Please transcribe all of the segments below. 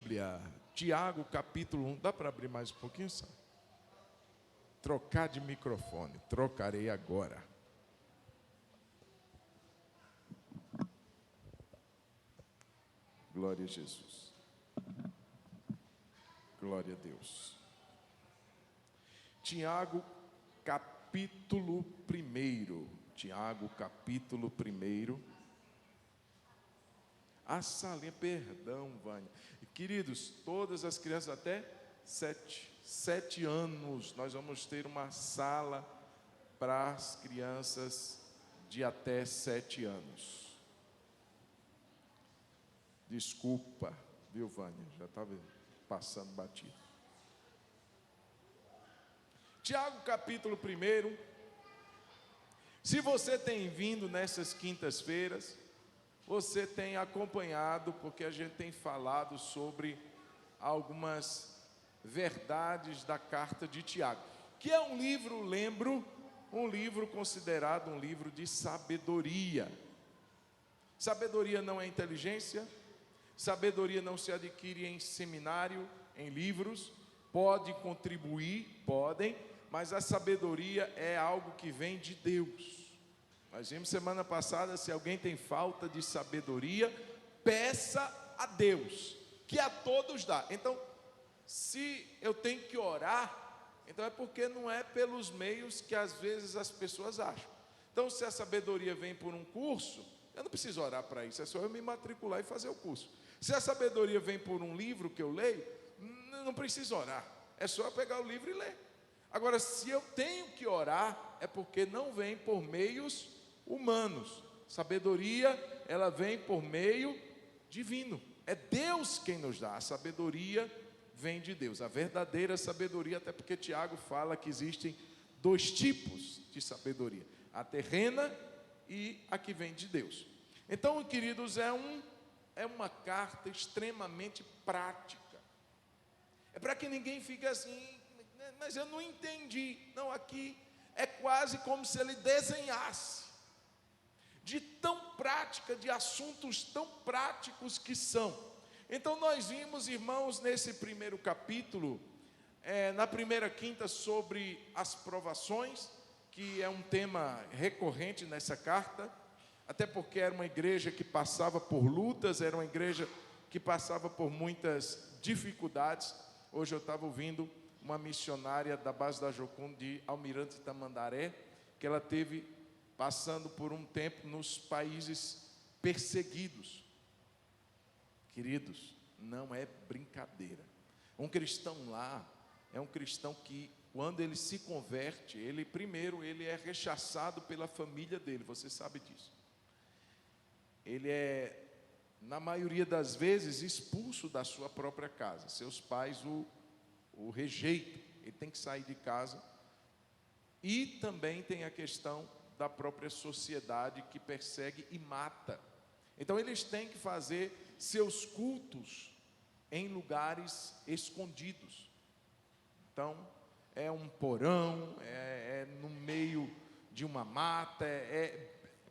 Bíblia, Tiago, capítulo 1. Dá para abrir mais um pouquinho, só? Trocar de microfone. Trocarei agora. Glória a Jesus. Glória a Deus. Tiago, capítulo 1. Tiago, capítulo 1. A salinha, perdão, Vânia. Queridos, todas as crianças até 7 anos, nós vamos ter uma sala para as crianças de até 7 anos. Desculpa, viu, Vânia? Já estava passando batido. Tiago, capítulo 1. Se você tem vindo nessas quintas-feiras, você tem acompanhado, porque a gente tem falado sobre algumas verdades da carta de Tiago, que é um livro, lembro, um livro considerado um livro de sabedoria. Sabedoria não é inteligência, sabedoria não se adquire em seminário, em livros, pode contribuir, podem, mas a sabedoria é algo que vem de Deus. Nós vimos semana passada, se alguém tem falta de sabedoria, peça a Deus, que a todos dá. Então, se eu tenho que orar, então é porque não é pelos meios que às vezes as pessoas acham. Então, se a sabedoria vem por um curso, eu não preciso orar para isso, é só eu me matricular e fazer o curso. Se a sabedoria vem por um livro que eu leio, não preciso orar, é só eu pegar o livro e ler. Agora, se eu tenho que orar, é porque não vem por meios humanos. Sabedoria, ela vem por meio divino. É Deus quem nos dá. A sabedoria vem de Deus. A verdadeira sabedoria, até porque Tiago fala que existem 2 tipos de sabedoria: a terrena e a que vem de Deus. Então, queridos, é uma carta extremamente prática. É para que ninguém fique assim, mas eu não entendi. Não, aqui é quase como se ele desenhasse, de tão prática, de assuntos tão práticos que são. Então nós vimos, irmãos, nesse primeiro capítulo, na primeira quinta, sobre as provações, que é um tema recorrente nessa carta, até porque era uma igreja que passava por lutas, era uma igreja que passava por muitas dificuldades. Hoje eu estava ouvindo uma missionária da base da Jocum de Almirante Tamandaré, que ela teve passando por um tempo nos países perseguidos. Queridos, não é brincadeira. Um cristão lá é um cristão que, quando ele se converte, ele é rechaçado pela família dele, você sabe disso. Ele é, na maioria das vezes, expulso da sua própria casa. Seus pais o rejeitam, ele tem que sair de casa. E também tem a questão da própria sociedade que persegue e mata. Então eles têm que fazer seus cultos em lugares escondidos. Então é um porão, é no meio de uma mata,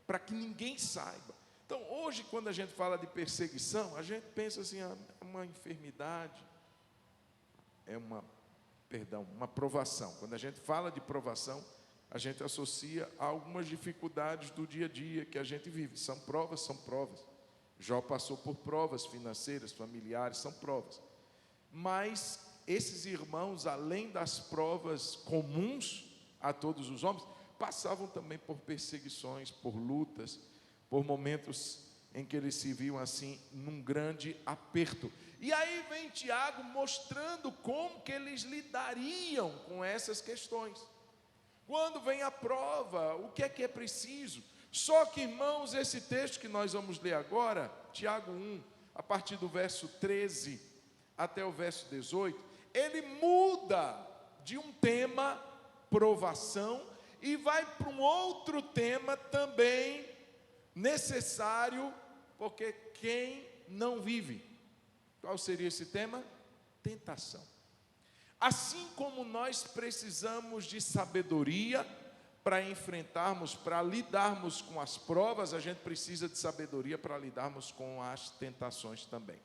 para que ninguém saiba. Então hoje, quando a gente fala de perseguição, a gente pensa assim, é uma enfermidade, uma provação. Quando a gente fala de provação, a gente associa a algumas dificuldades do dia a dia que a gente vive. São provas, são provas. Jó passou por provas financeiras, familiares, são provas. Mas esses irmãos, além das provas comuns a todos os homens, passavam também por perseguições, por lutas, por momentos em que eles se viam assim, num grande aperto. E aí vem Tiago mostrando como que eles lidariam com essas questões. Quando vem a prova, o que é preciso? Só que, irmãos, esse texto que nós vamos ler agora, Tiago 1, a partir do verso 13 até o verso 18, ele muda de um tema, provação, e vai para um outro tema também necessário, porque quem não vive? Qual seria esse tema? Tentação. Assim como nós precisamos de sabedoria para enfrentarmos, para lidarmos com as provas, a gente precisa de sabedoria para lidarmos com as tentações também.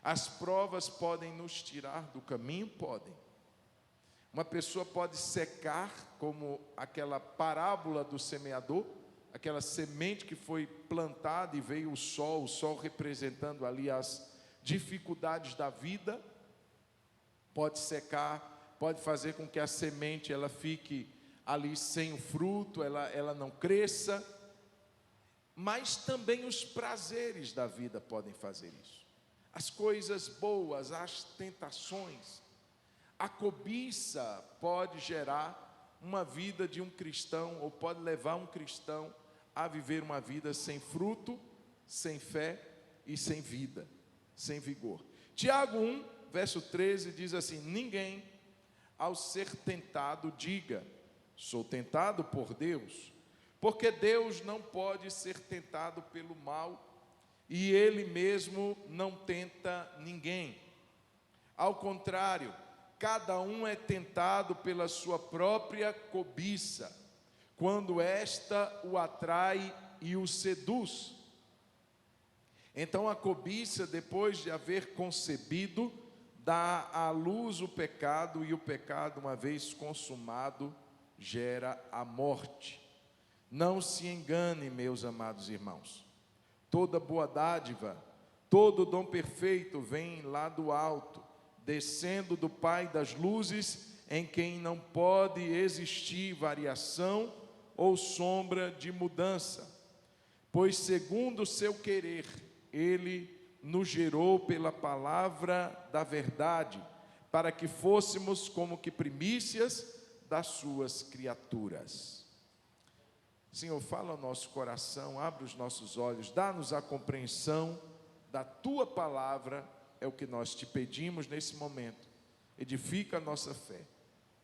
As provas podem nos tirar do caminho? Podem. Uma pessoa pode secar, como aquela parábola do semeador, aquela semente que foi plantada e veio o sol representando ali as dificuldades da vida, pode secar, pode fazer com que a semente ela fique ali sem o fruto, ela não cresça, mas também os prazeres da vida podem fazer isso. As coisas boas, as tentações, a cobiça pode gerar uma vida de um cristão, ou pode levar um cristão a viver uma vida sem fruto, sem fé e sem vida, sem vigor. Tiago 1, verso 13 diz assim: ninguém, ao ser tentado, diga, sou tentado por Deus, porque Deus não pode ser tentado pelo mal, e Ele mesmo não tenta ninguém. Ao contrário, cada um é tentado pela sua própria cobiça, quando esta o atrai e o seduz. Então a cobiça, depois de haver concebido, dá à luz o pecado, e o pecado, uma vez consumado, gera a morte. Não se engane, meus amados irmãos, toda boa dádiva, todo dom perfeito vem lá do alto, descendo do Pai das luzes, em quem não pode existir variação ou sombra de mudança, pois segundo o seu querer, Ele nos gerou pela palavra da verdade, para que fôssemos como que primícias das suas criaturas. Senhor, fala ao nosso coração, abre os nossos olhos, dá-nos a compreensão da Tua palavra, é o que nós te pedimos nesse momento. Edifica a nossa fé,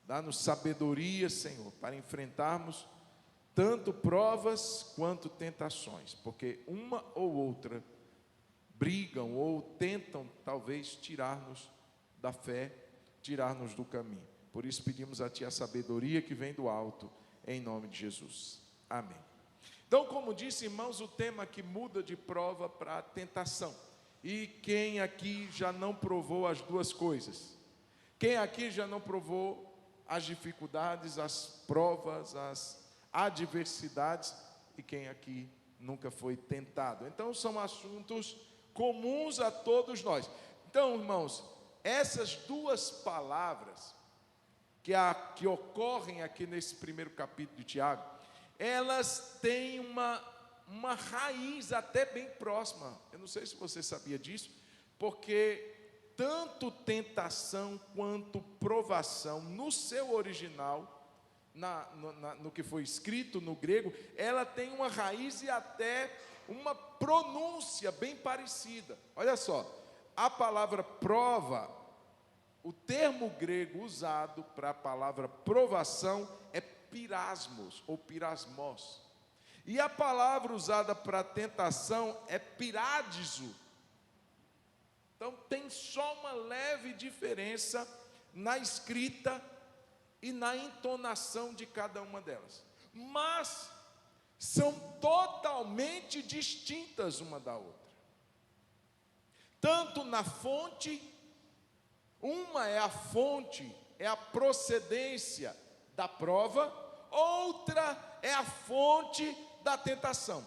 dá-nos sabedoria, Senhor, para enfrentarmos tanto provas quanto tentações, porque uma ou outra brigam ou tentam talvez tirar-nos da fé, tirar-nos do caminho. Por isso pedimos a Ti a sabedoria que vem do alto, em nome de Jesus. Amém. Então, como disse, irmãos, o tema que muda de prova para tentação. E quem aqui já não provou as duas coisas? Quem aqui já não provou as dificuldades, as provas, as adversidades? E quem aqui nunca foi tentado? Então, são assuntos comuns a todos nós. Então, irmãos, essas duas palavras que ocorrem aqui nesse primeiro capítulo de Tiago, elas têm uma raiz até bem próxima. Eu não sei se você sabia disso, porque tanto tentação quanto provação, no seu original, no que foi escrito no grego, ela tem uma raiz e até uma pronúncia bem parecida. Olha só, a palavra prova, o termo grego usado para a palavra provação é pirasmos ou pirasmos. E a palavra usada para tentação é pirádiso. Então tem só uma leve diferença na escrita e na entonação de cada uma delas. Mas são totalmente distintas uma da outra. Tanto na fonte, uma é a fonte, é a procedência da prova, outra é a fonte da tentação.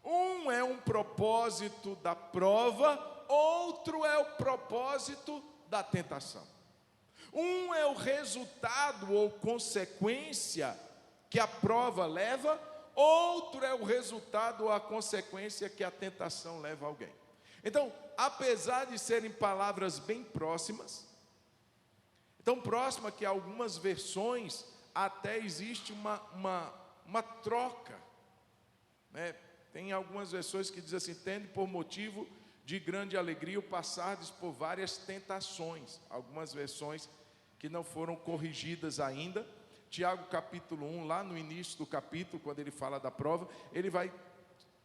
Um é um propósito da prova, outro é o propósito da tentação. Um é o resultado ou consequência que a prova leva, outro é o resultado ou a consequência que a tentação leva a alguém. Então, apesar de serem palavras bem próximas, tão próxima que algumas versões até existe uma troca, né? Tem algumas versões que dizem assim: tende por motivo de grande alegria o passardes por várias tentações. Algumas versões que não foram corrigidas ainda. Tiago capítulo 1, lá no início do capítulo, quando ele fala da prova, ele vai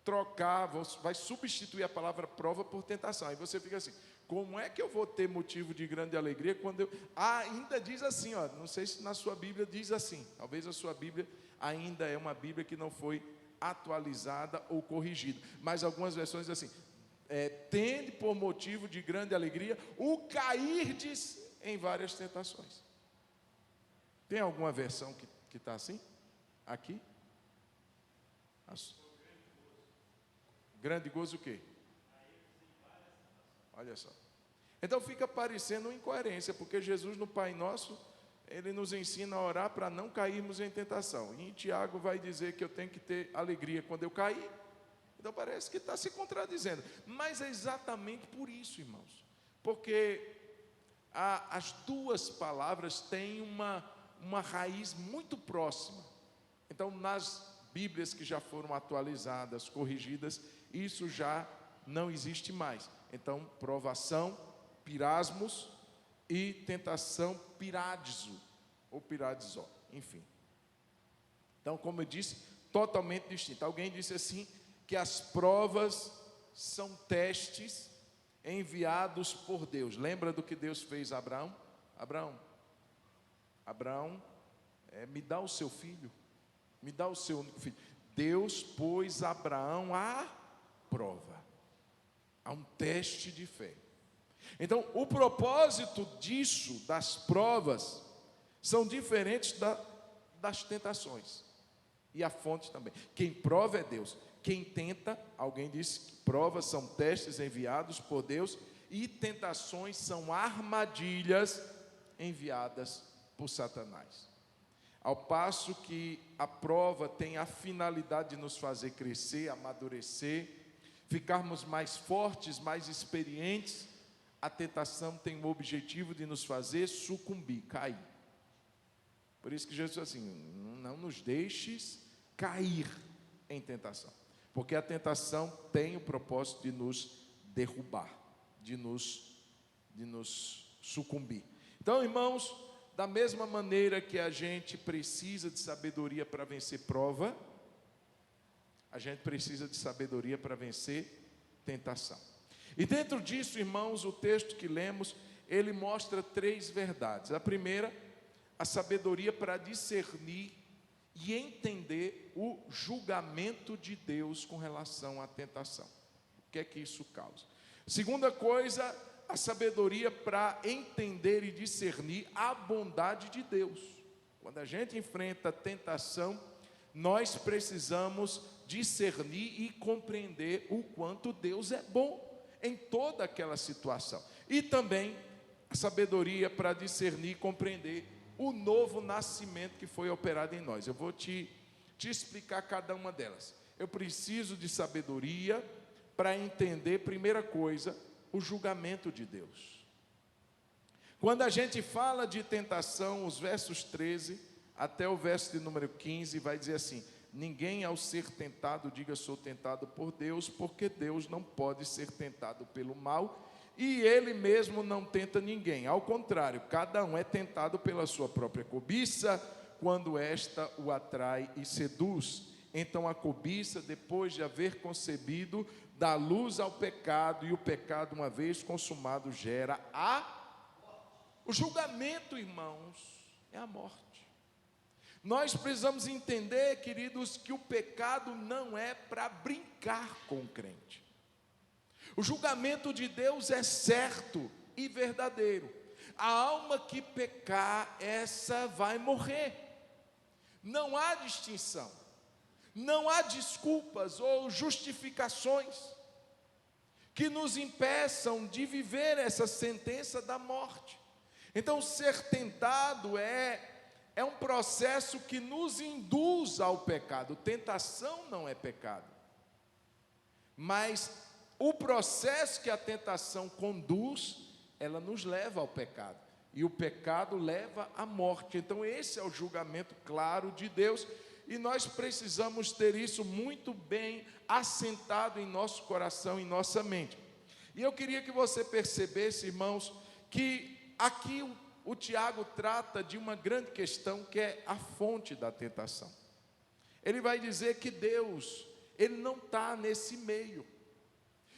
trocar, vai substituir a palavra prova por tentação. Aí você fica assim: como é que eu vou ter motivo de grande alegria quando eu... ainda diz assim, ó, não sei se na sua Bíblia diz assim, talvez a sua Bíblia ainda é uma Bíblia que não foi atualizada ou corrigida, mas algumas versões dizem assim: tende por motivo de grande alegria o cairdes em várias tentações. Tem alguma versão que está assim? Aqui? Grande gozo o quê? Olha só. Então fica parecendo uma incoerência, porque Jesus no Pai Nosso, Ele nos ensina a orar para não cairmos em tentação. E em Tiago vai dizer que eu tenho que ter alegria quando eu cair. Então parece que está se contradizendo. Mas é exatamente por isso, irmãos. Porque as duas palavras têm uma raiz muito próxima. Então nas Bíblias que já foram atualizadas, corrigidas, isso já não existe mais. Então provação, pirasmos, e tentação, piradizo, ou piradizó, enfim. Então, como eu disse, totalmente distinto. Alguém disse assim, que as provas são testes enviados por Deus. Lembra do que Deus fez a Abraão? Abraão, me dá o seu filho, me dá o seu único filho. Deus pôs Abraão à prova, a um teste de fé. Então, o propósito disso, das provas, são diferentes das tentações. E a fonte também. Quem prova é Deus. Quem tenta, alguém disse que provas são testes enviados por Deus e tentações são armadilhas enviadas por Satanás. Ao passo que a prova tem a finalidade de nos fazer crescer, amadurecer, ficarmos mais fortes, mais experientes, a tentação tem o objetivo de nos fazer sucumbir, cair. Por isso que Jesus disse assim, não nos deixes cair em tentação. Porque a tentação tem o propósito de nos derrubar, de nos sucumbir. Então, irmãos, da mesma maneira que a gente precisa de sabedoria para vencer prova, a gente precisa de sabedoria para vencer tentação. E dentro disso, irmãos, o texto que lemos, ele mostra 3 verdades. A primeira, a sabedoria para discernir e entender o julgamento de Deus com relação à tentação. O que é que isso causa? Segunda coisa, a sabedoria para entender e discernir a bondade de Deus. Quando a gente enfrenta a tentação, nós precisamos discernir e compreender o quanto Deus é bom em toda aquela situação. E também a sabedoria para discernir e compreender o novo nascimento que foi operado em nós. Eu vou te explicar cada uma delas. Eu preciso de sabedoria para entender, primeira coisa, o julgamento de Deus. Quando a gente fala de tentação, os versos 13 até o verso de número 15 vai dizer assim: ninguém ao ser tentado diga sou tentado por Deus, porque Deus não pode ser tentado pelo mal, e Ele mesmo não tenta ninguém. Ao contrário, cada um é tentado pela sua própria cobiça, quando esta o atrai e seduz. Então a cobiça, depois de haver concebido, dá luz ao pecado, e o pecado, uma vez consumado, gera o julgamento, irmãos, é a morte. Nós precisamos entender, queridos, que o pecado não é para brincar com o crente. O julgamento de Deus é certo e verdadeiro. A alma que pecar, essa vai morrer. Não há distinção, não há desculpas ou justificações que nos impeçam de viver essa sentença da morte. Então, ser tentado é um processo que nos induz ao pecado. Tentação não é pecado, mas o processo que a tentação conduz, ela nos leva ao pecado, e o pecado leva à morte. Então esse é o julgamento claro de Deus, e nós precisamos ter isso muito bem assentado em nosso coração, em nossa mente. E eu queria que você percebesse, irmãos, que aqui o Tiago trata de uma grande questão, que é a fonte da tentação. Ele vai dizer que Deus, Ele não está nesse meio.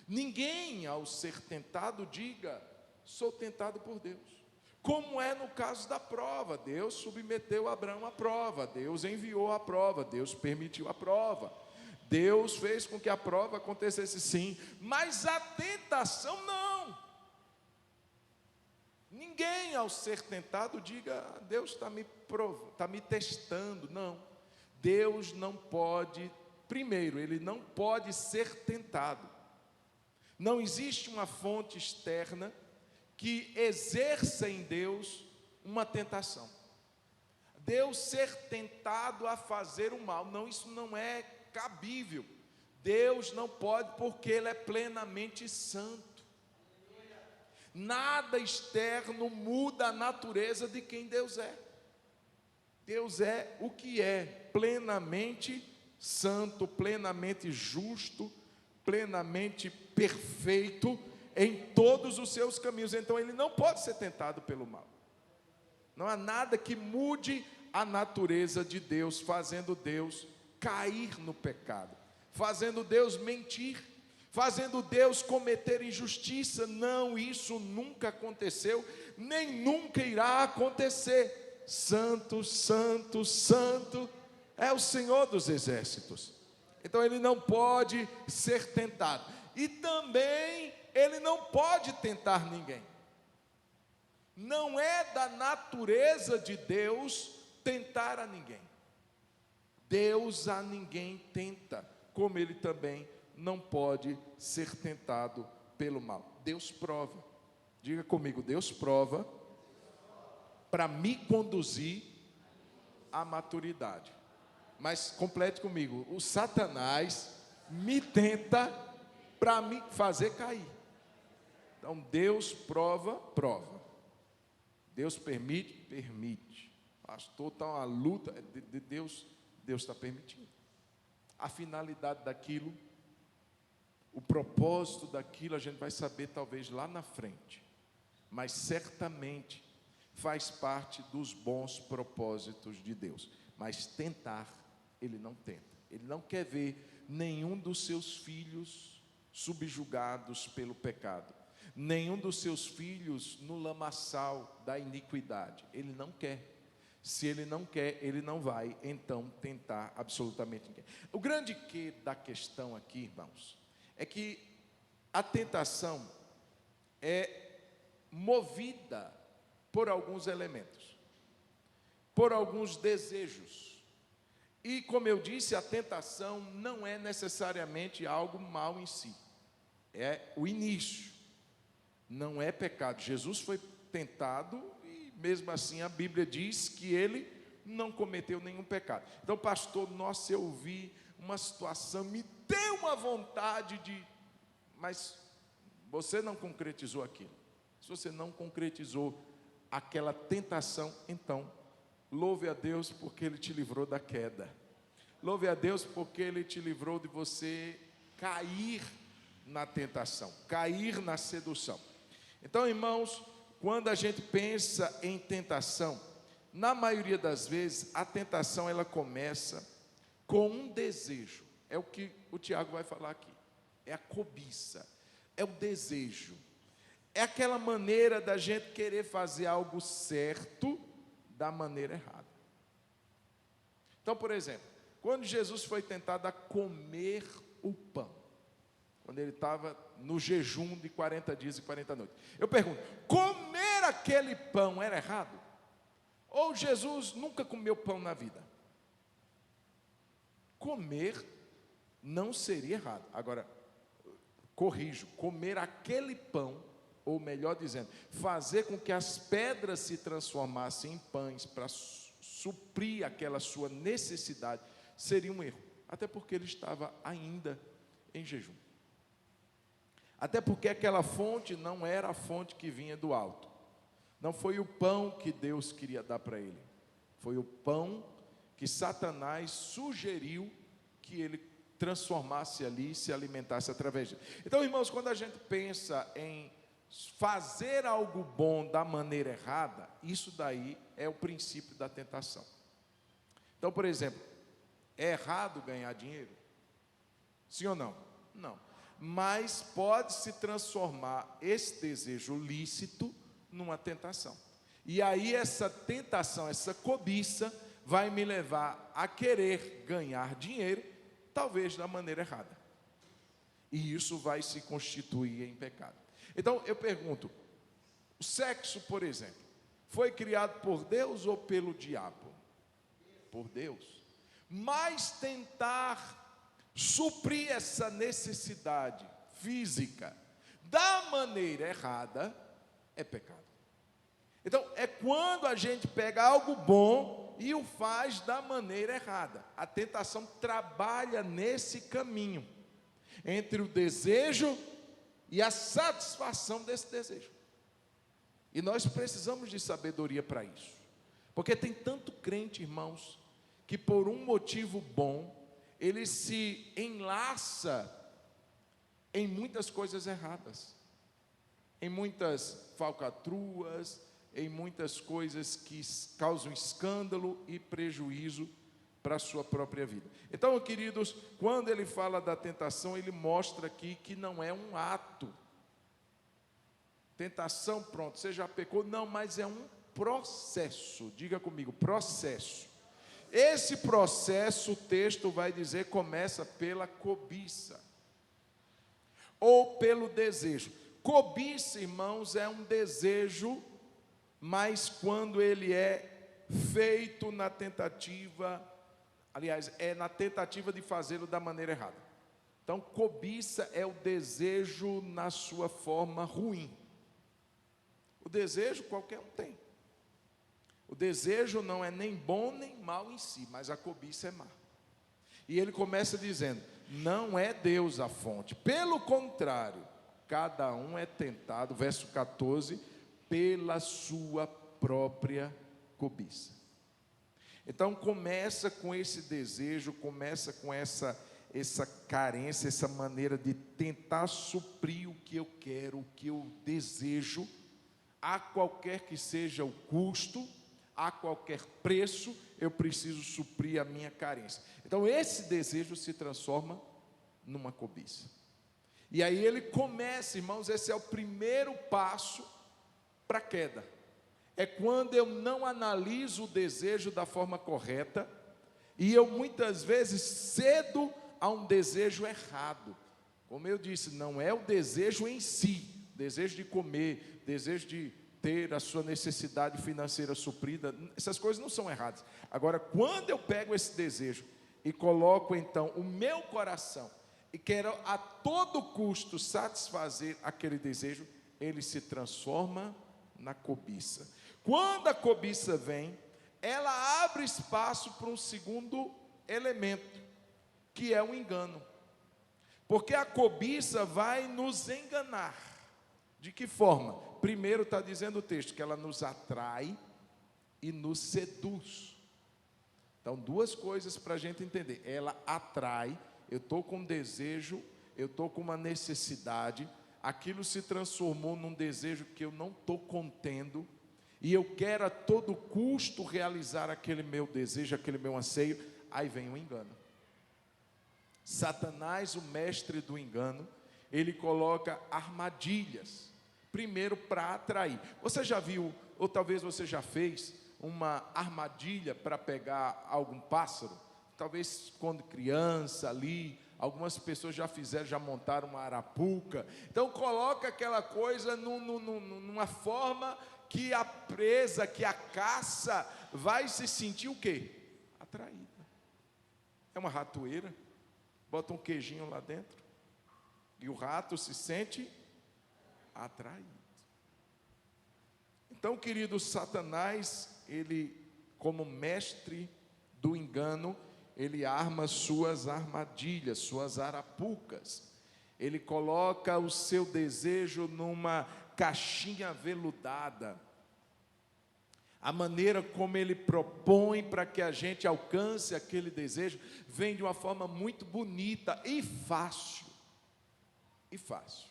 Ninguém, ao ser tentado, diga, sou tentado por Deus. Como é no caso da prova. Deus submeteu Abraão à prova, Deus enviou a prova, Deus permitiu a prova. Deus fez com que a prova acontecesse sim, mas a tentação não. Ninguém ao ser tentado diga, Deus está me testando. Não, Deus não pode, primeiro, Ele não pode ser tentado. Não existe uma fonte externa que exerça em Deus uma tentação. Deus ser tentado a fazer o mal, não, isso não é cabível. Deus não pode, porque Ele é plenamente santo. Nada externo muda a natureza de quem Deus é. Deus é o que é, plenamente santo, plenamente justo, plenamente perfeito em todos os seus caminhos. Então Ele não pode ser tentado pelo mal. Não há nada que mude a natureza de Deus, fazendo Deus cair no pecado, fazendo Deus mentir, fazendo Deus cometer injustiça. Não, isso nunca aconteceu, nem nunca irá acontecer. Santo, santo, santo é o Senhor dos exércitos. Então Ele não pode ser tentado, e também Ele não pode tentar ninguém. Não é da natureza de Deus tentar a ninguém. Deus a ninguém tenta, como Ele também não pode ser tentado pelo mal. Deus prova, diga comigo, Deus prova para me conduzir à maturidade. Mas complete comigo, o Satanás me tenta para me fazer cair. Então Deus prova, prova. Deus permite, permite. Pastor, está uma luta de Deus, Deus está permitindo. A finalidade daquilo, o propósito daquilo, a gente vai saber talvez lá na frente, mas certamente faz parte dos bons propósitos de Deus. Mas tentar, Ele não tenta. Ele não quer ver nenhum dos seus filhos subjugados pelo pecado, nenhum dos seus filhos no lamaçal da iniquidade. Ele não quer. Se Ele não quer, Ele não vai então tentar absolutamente ninguém. O grande quê da questão aqui, irmãos, é que a tentação é movida por alguns elementos, por alguns desejos. E como eu disse, a tentação não é necessariamente algo mal em si, é o início, não é pecado. Jesus foi tentado e mesmo assim a Bíblia diz que Ele não cometeu nenhum pecado. Então, pastor, nossa, eu vi uma situação, me deu uma vontade de... Mas você não concretizou aquilo. Se você não concretizou aquela tentação, então louve a Deus porque Ele te livrou da queda. Louve a Deus porque Ele te livrou de você cair na tentação, cair na sedução. Então, irmãos, quando a gente pensa em tentação, na maioria das vezes a tentação ela começa com um desejo. É o que o Tiago vai falar aqui. É a cobiça, é o desejo. É aquela maneira da gente querer fazer algo certo da maneira errada. Então, por exemplo, quando Jesus foi tentado a comer o pão, quando Ele estava no jejum de 40 dias e 40 noites, eu pergunto, comer aquele pão era errado? Ou Jesus nunca comeu pão na vida? Comer não seria errado. Agora, corrijo, comer aquele pão, ou melhor dizendo, fazer com que as pedras se transformassem em pães para suprir aquela sua necessidade, seria um erro. Até porque Ele estava ainda em jejum. Até porque aquela fonte não era a fonte que vinha do alto. Não foi o pão que Deus queria dar para ele. Foi o pão que Satanás sugeriu que ele transformasse ali e se alimentasse através dele. Então, irmãos, quando a gente pensa em fazer algo bom da maneira errada, isso daí é o princípio da tentação. Então, por exemplo, é errado ganhar dinheiro? Sim ou não? Não. Mas pode se transformar esse desejo lícito numa tentação. E aí essa tentação, essa cobiça, vai me levar a querer ganhar dinheiro talvez da maneira errada. E isso vai se constituir em pecado. Então eu pergunto, o sexo, por exemplo, foi criado por Deus ou pelo diabo? Por Deus. Mas tentar suprir essa necessidade física da maneira errada é pecado. Então é quando a gente pega algo bom e o faz da maneira errada. A tentação trabalha nesse caminho entre o desejo e a satisfação desse desejo. E nós precisamos de sabedoria para isso. Porque tem tanto crente, irmãos, que por um motivo bom, ele se enlaça em muitas coisas erradas. Em muitas falcatruas, em muitas coisas que causam escândalo e prejuízo para a sua própria vida. Então, queridos, quando ele fala da tentação, ele mostra aqui que não é um ato. Tentação, pronto, você já pecou. Não, mas é um processo. Diga comigo, processo. Esse processo, o texto vai dizer, começa pela cobiça. Ou pelo desejo. Cobiça, irmãos, é um desejo, mas quando ele é feito na tentativa, aliás, é na tentativa de fazê-lo da maneira errada. Então, cobiça é o desejo na sua forma ruim. O desejo qualquer um tem. O desejo não é nem bom nem mal em si, mas a cobiça é má. E ele começa dizendo, não é Deus a fonte. Pelo contrário, cada um é tentado, verso 14, pela sua própria cobiça. Então começa com esse desejo, começa com essa carência, essa maneira de tentar suprir o que eu quero, o que eu desejo, a qualquer que seja o custo, a qualquer preço, eu preciso suprir a minha carência. Então esse desejo se transforma numa cobiça. E aí ele começa, irmãos, esse é o primeiro passo para a queda. É quando eu não analiso o desejo da forma correta, e eu muitas vezes cedo a um desejo errado. Como eu disse, não é o desejo em si, desejo de comer, desejo de ter a sua necessidade financeira suprida, essas coisas não são erradas. Agora, quando eu pego esse desejo e coloco então o meu coração e quero a todo custo satisfazer aquele desejo, ele se transforma na cobiça. Quando a cobiça vem, ela abre espaço para um segundo elemento, que é o engano. Porque a cobiça vai nos enganar. De que forma? Primeiro está dizendo o texto que ela nos atrai e nos seduz. Então, duas coisas para a gente entender. Ela atrai, eu estou com um desejo, eu estou com uma necessidade, aquilo se transformou num desejo que eu não estou contendo, e eu quero a todo custo realizar aquele meu desejo, aquele meu anseio, aí vem o engano. Satanás, o mestre do engano, ele coloca armadilhas, primeiro para atrair. Você já viu, ou talvez você já fez, uma armadilha para pegar algum pássaro? Talvez quando criança ali, algumas pessoas já fizeram, já montaram uma arapuca. Então coloca aquela coisa numa forma que a presa, que a caça vai se sentir o quê? Atraída. É uma ratoeira, bota um queijinho lá dentro, e o rato se sente atraído. Então, querido, Satanás, ele, como mestre do engano, ele arma suas armadilhas, suas arapucas. Ele coloca o seu desejo numa caixinha veludada. A maneira como ele propõe para que a gente alcance aquele desejo vem de uma forma muito bonita e fácil. E fácil.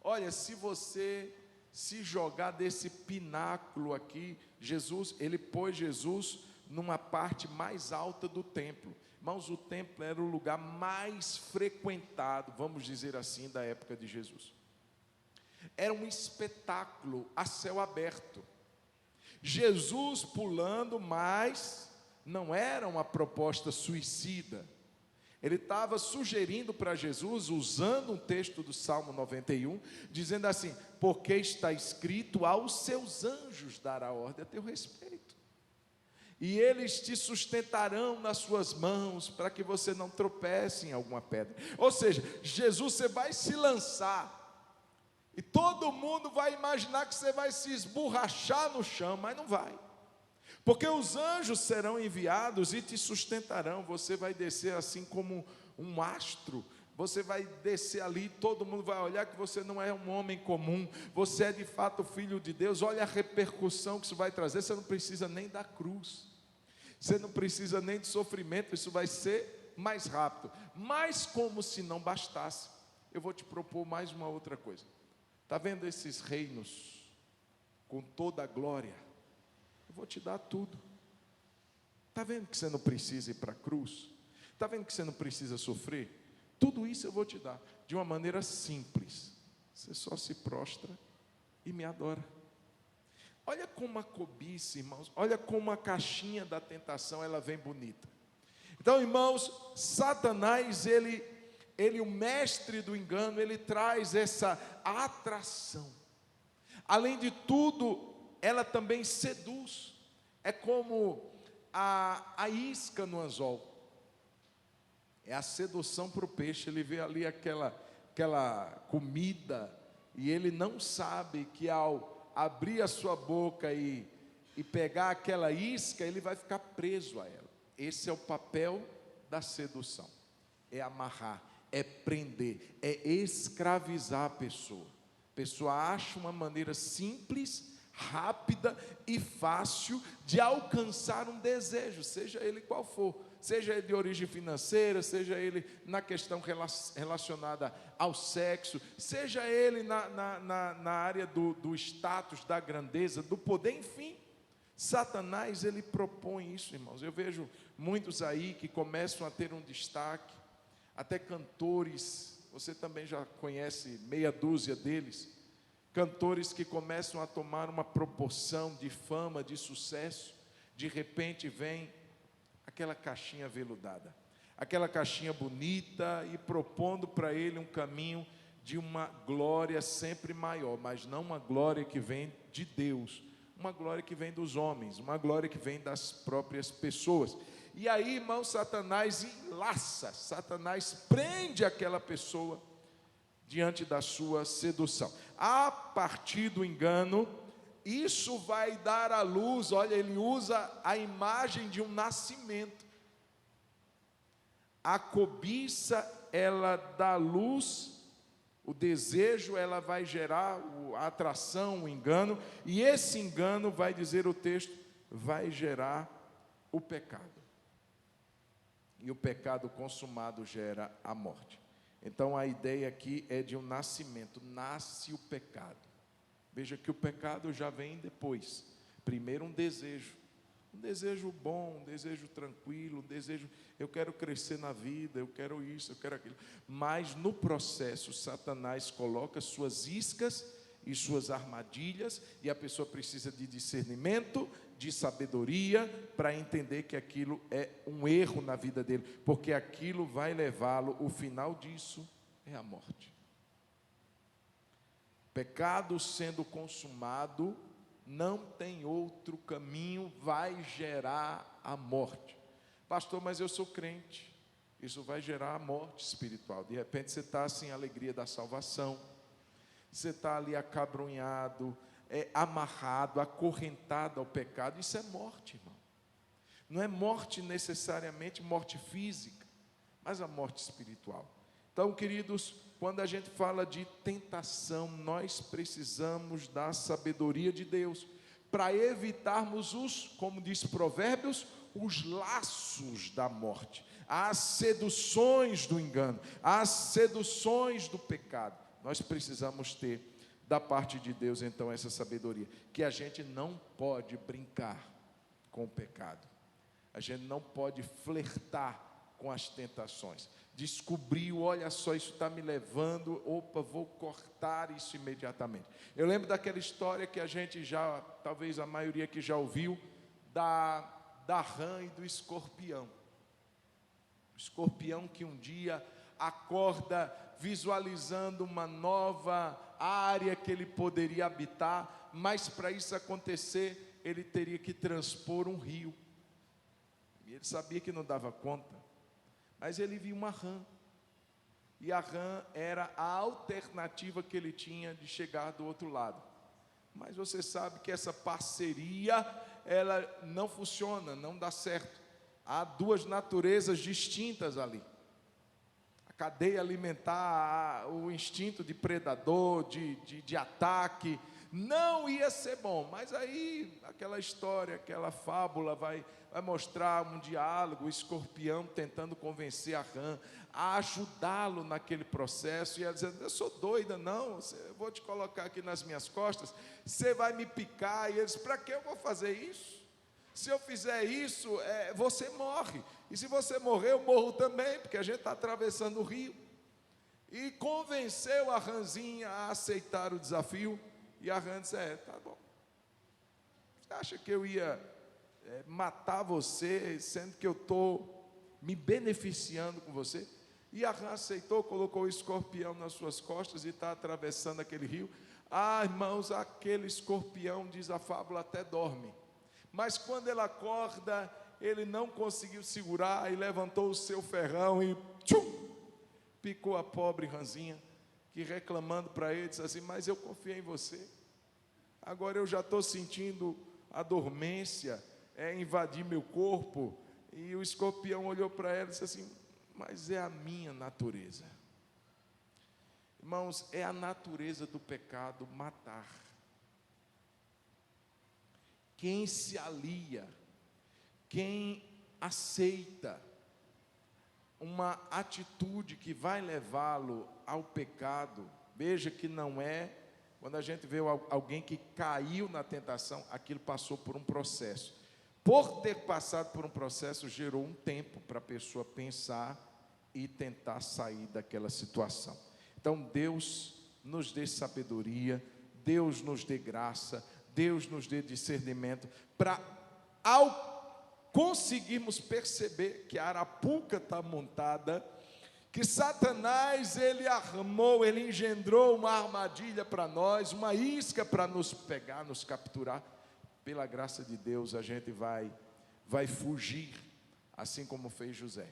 Olha, se você se jogar desse pináculo aqui, ele pôs Jesus numa parte mais alta do templo. Irmãos, o templo era o lugar mais frequentado, vamos dizer assim, da época de Jesus. Era um espetáculo a céu aberto. Jesus pulando, mas não era uma proposta suicida. Ele estava sugerindo para Jesus, usando um texto do Salmo 91, dizendo assim: porque está escrito, aos seus anjos dará ordem a teu respeito, e eles te sustentarão nas suas mãos, para que você não tropece em alguma pedra. Ou seja, Jesus, você vai se lançar, e todo mundo vai imaginar que você vai se esborrachar no chão, mas não vai. Porque os anjos serão enviados e te sustentarão. Você vai descer assim como um astro. Você vai descer ali, todo mundo vai olhar que você não é um homem comum. Você é de fato filho de Deus. Olha a repercussão que isso vai trazer. Você não precisa nem da cruz. Você não precisa nem de sofrimento. Isso vai ser mais rápido. Mas como se não bastasse, eu vou te propor mais uma outra coisa. Está vendo esses reinos com toda a glória? Eu vou te dar tudo. Está vendo que você não precisa ir para a cruz? Está vendo que você não precisa sofrer? Tudo isso eu vou te dar, de uma maneira simples. Você só se prostra e me adora. Olha como a cobiça, irmãos, olha como a caixinha da tentação, ela vem bonita. Então, irmãos, Satanás, ele o mestre do engano, ele traz essa atração. Além de tudo, ela também seduz. É como a isca no anzol. É a sedução para o peixe. Ele vê ali aquela comida, e ele não sabe que ao abrir a sua boca e pegar aquela isca, ele vai ficar preso a ela. Esse é o papel da sedução. É amarrar, é prender, é escravizar a pessoa. A pessoa acha uma maneira simples, rápida e fácil de alcançar um desejo, seja ele qual for, seja ele de origem financeira, seja ele na questão relacionada ao sexo, seja ele na área do status, da grandeza, do poder, enfim. Satanás, ele propõe isso, irmãos. Eu vejo muitos aí que começam a ter um destaque, até cantores, você também já conhece meia dúzia deles, cantores que começam a tomar uma proporção de fama, de sucesso. De repente vem aquela caixinha veludada, aquela caixinha bonita, e propondo para ele um caminho de uma glória sempre maior, mas não uma glória que vem de Deus, uma glória que vem dos homens, uma glória que vem das próprias pessoas. E aí, irmão, Satanás enlaça, Satanás prende aquela pessoa diante da sua sedução. A partir do engano, isso vai dar à luz, olha, ele usa a imagem de um nascimento. A cobiça, ela dá luz, o desejo, ela vai gerar a atração, o engano, e esse engano, vai dizer o texto, vai gerar o pecado. E o pecado consumado gera a morte. Então a ideia aqui é de um nascimento, nasce o pecado. Veja que o pecado já vem depois. Primeiro um desejo bom, um desejo tranquilo, um desejo, eu quero crescer na vida, eu quero isso, eu quero aquilo. Mas no processo, Satanás coloca suas iscas e suas armadilhas, e a pessoa precisa de discernimento, de sabedoria, para entender que aquilo é um erro na vida dele, porque aquilo vai levá-lo, o final disso é a morte. Pecado sendo consumado, não tem outro caminho, vai gerar a morte. Pastor, mas eu sou crente, isso vai gerar a morte espiritual. De repente você está sem alegria da salvação, você está ali acabrunhado, amarrado, acorrentado ao pecado. Isso é morte, irmão. Não é morte necessariamente morte física, mas a morte espiritual. Então, queridos, quando a gente fala de tentação, nós precisamos da sabedoria de Deus para evitarmos como diz Provérbios, os laços da morte, as seduções do engano, as seduções do pecado. Nós precisamos ter da parte de Deus, então, essa sabedoria, que a gente não pode brincar com o pecado, a gente não pode flertar com as tentações. Descobriu, olha só, isso está me levando, opa, vou cortar isso imediatamente. Eu lembro daquela história que a gente já, talvez a maioria que já ouviu, da rã e do escorpião. escorpião que um dia acorda visualizando uma nova área que ele poderia habitar, mas para isso acontecer, ele teria que transpor um rio. E ele sabia que não dava conta, mas ele viu uma rã. E a rã era a alternativa que ele tinha de chegar do outro lado. Mas você sabe que essa parceria, ela não funciona, não dá certo. Há duas naturezas distintas ali. A cadeia alimentar, o instinto de predador, de ataque, não ia ser bom. Mas aí, aquela história, aquela fábula vai mostrar um diálogo, o escorpião tentando convencer a rã a ajudá-lo naquele processo, e ela dizendo: eu sou doida, não, eu vou te colocar aqui nas minhas costas, você vai me picar. E ele disse: para que eu vou fazer isso? Se eu fizer isso, você morre, e se você morrer, eu morro também, porque a gente está atravessando o rio. E convenceu a rãzinha a aceitar o desafio, e a rã disse: tá bom, você acha que eu ia matar você, sendo que eu estou me beneficiando com você? E a rã aceitou, colocou o escorpião nas suas costas e está atravessando aquele rio. Ah, irmãos, aquele escorpião, diz a fábula, até dorme. Mas quando ele acorda, ele não conseguiu segurar e levantou o seu ferrão e tchum, picou a pobre rãzinha, que reclamando para ele, disse assim: mas eu confiei em você, agora eu já estou sentindo a dormência invadir meu corpo. E o escorpião olhou para ela e disse assim: mas é a minha natureza. Irmãos, é a natureza do pecado matar. Quem se alia, quem aceita uma atitude que vai levá-lo ao pecado, veja que não é, quando a gente vê alguém que caiu na tentação, aquilo passou por um processo. Por ter passado por um processo, gerou um tempo para a pessoa pensar e tentar sair daquela situação. Então, Deus nos dê sabedoria, Deus nos dê graça, Deus nos dê discernimento, para, ao conseguirmos perceber que a arapuca está montada, que Satanás, ele armou, ele engendrou uma armadilha para nós, uma isca para nos pegar, nos capturar. Pela graça de Deus, a gente vai fugir, assim como fez José.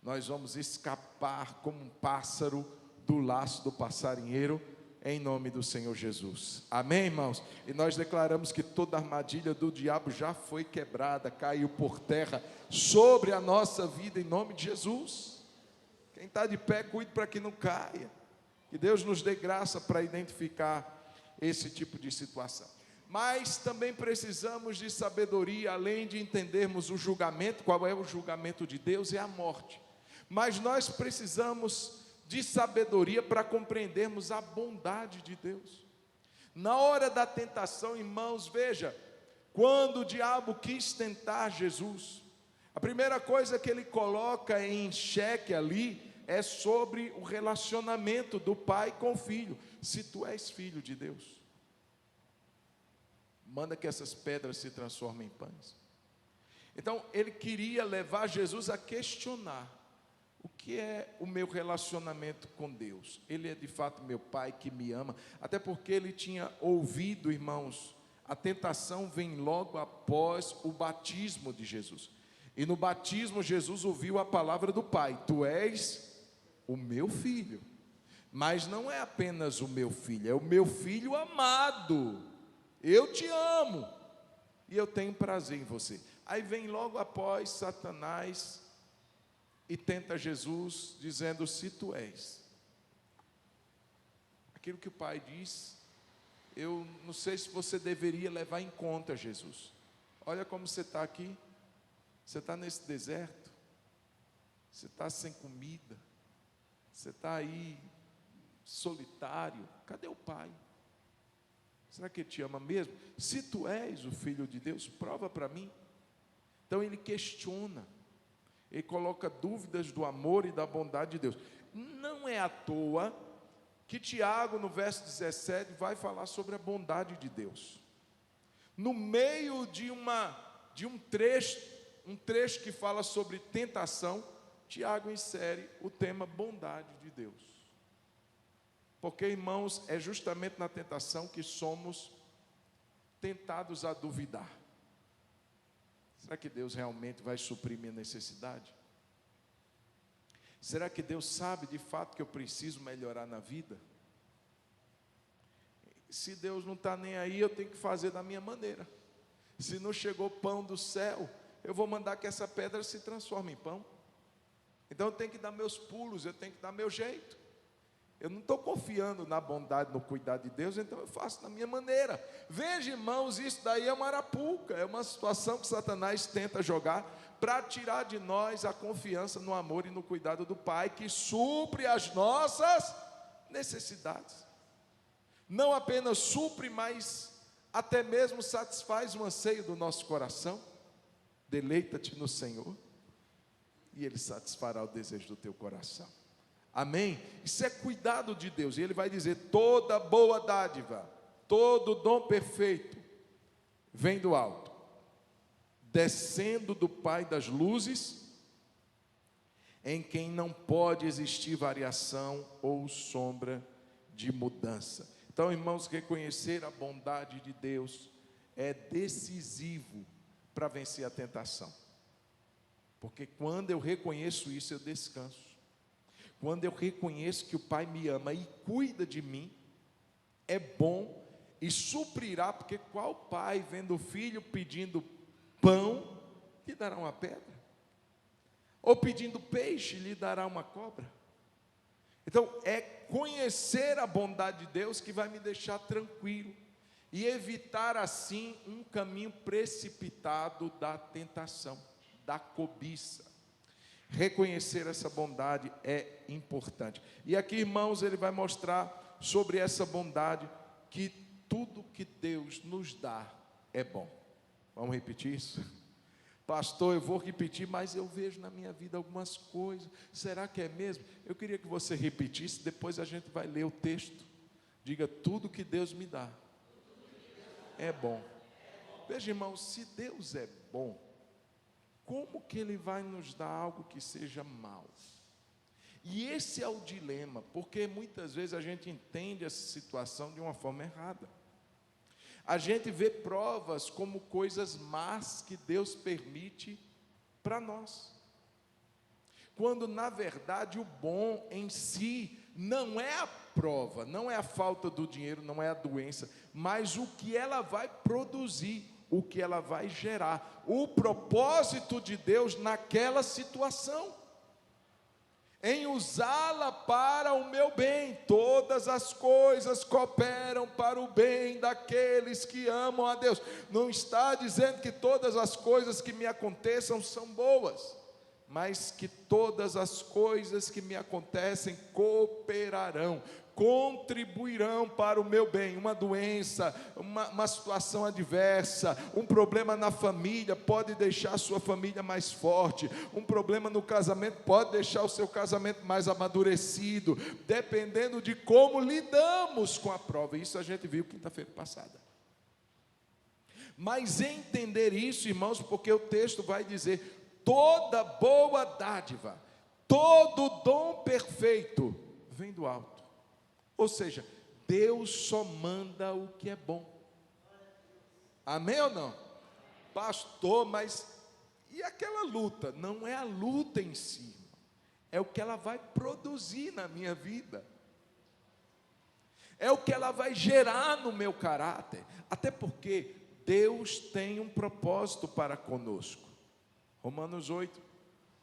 Nós vamos escapar como um pássaro do laço do passarinheiro, em nome do Senhor Jesus. Amém, irmãos? E nós declaramos que toda armadilha do diabo já foi quebrada, caiu por terra sobre a nossa vida, em nome de Jesus. Quem está de pé, cuide para que não caia. Que Deus nos dê graça para identificar esse tipo de situação. Mas também precisamos de sabedoria, além de entendermos o julgamento. Qual é o julgamento de Deus? É a morte. Mas nós precisamos de sabedoria para compreendermos a bondade de Deus. Na hora da tentação, irmãos, veja, quando o diabo quis tentar Jesus, a primeira coisa que ele coloca em xeque ali é sobre o relacionamento do pai com o filho. Se tu és filho de Deus, manda que essas pedras se transformem em pães. Então, ele queria levar Jesus a questionar: o que é o meu relacionamento com Deus? Ele é de fato meu pai que me ama? Até porque ele tinha ouvido, irmãos, a tentação vem logo após o batismo de Jesus. E no batismo, Jesus ouviu a palavra do pai: tu és o meu filho. Mas não é apenas o meu filho, é o meu filho amado. Eu te amo e eu tenho prazer em você. Aí vem logo após Satanás e tenta Jesus, dizendo: se tu és aquilo que o pai diz, eu não sei se você deveria levar em conta, Jesus. Olha como você está aqui, você está nesse deserto, você está sem comida, você está aí solitário, cadê o pai? Será que ele te ama mesmo? Se tu és o filho de Deus, prova para mim. Então ele questiona, ele coloca dúvidas do amor e da bondade de Deus. Não é à toa que Tiago, no verso 17, vai falar sobre a bondade de Deus. No meio de um trecho que fala sobre tentação, Tiago insere o tema bondade de Deus. Porque, irmãos, é justamente na tentação que somos tentados a duvidar. Será que Deus realmente vai suprir minha necessidade? Será que Deus sabe de fato que eu preciso melhorar na vida? Se Deus não está nem aí, eu tenho que fazer da minha maneira. Se não chegou pão do céu, eu vou mandar que essa pedra se transforme em pão. Então eu tenho que dar meus pulos, eu tenho que dar meu jeito. Eu não estou confiando na bondade, no cuidado de Deus, então eu faço da minha maneira. Veja, irmãos, isso daí é uma arapuca, é uma situação que Satanás tenta jogar para tirar de nós a confiança no amor e no cuidado do Pai, que supre as nossas necessidades. Não apenas supre, mas até mesmo satisfaz o anseio do nosso coração. Deleita-te no Senhor, e Ele satisfará o desejo do teu coração. Amém? Isso é cuidado de Deus. E Ele vai dizer: toda boa dádiva, todo dom perfeito, vem do alto, descendo do Pai das luzes, em quem não pode existir variação ou sombra de mudança. Então, irmãos, reconhecer a bondade de Deus é decisivo para vencer a tentação. Porque quando eu reconheço isso, eu descanso. Quando eu reconheço que o Pai me ama e cuida de mim, é bom e suprirá, porque qual pai vendo o filho pedindo pão, lhe dará uma pedra? Ou pedindo peixe, lhe dará uma cobra? Então, é conhecer a bondade de Deus que vai me deixar tranquilo e evitar assim um caminho precipitado da tentação, da cobiça. Reconhecer essa bondade é importante. E aqui, irmãos, ele vai mostrar sobre essa bondade que tudo que Deus nos dá é bom. Vamos repetir isso? Pastor, eu vou repetir, mas eu vejo na minha vida algumas coisas. Será que é mesmo? Eu queria que você repetisse, depois a gente vai ler o texto. Diga: tudo que Deus me dá é bom. Veja, irmãos, se Deus é bom, como que Ele vai nos dar algo que seja mau? E esse é o dilema, porque muitas vezes a gente entende essa situação de uma forma errada. A gente vê provas como coisas más que Deus permite para nós, quando na verdade o bom em si não é a prova, não é a falta do dinheiro, não é a doença, mas o que ela vai produzir, o que ela vai gerar, o propósito de Deus naquela situação, em usá-la para o meu bem. Todas as coisas cooperam para o bem daqueles que amam a Deus. Não está dizendo que todas as coisas que me aconteçam são boas, mas que todas as coisas que me acontecem cooperarão, contribuirão para o meu bem. Uma doença, uma situação adversa, um problema na família pode deixar a sua família mais forte, um problema no casamento pode deixar o seu casamento mais amadurecido, dependendo de como lidamos com a prova. Isso a gente viu quinta-feira passada. Mas entender isso, irmãos, porque o texto vai dizer: toda boa dádiva, todo dom perfeito vem do alto. Ou seja, Deus só manda o que é bom. Amém ou não? Pastor, mas e aquela luta? Não é a luta em si, é o que ela vai produzir na minha vida, é o que ela vai gerar no meu caráter. Até porque Deus tem um propósito para conosco. Romanos 8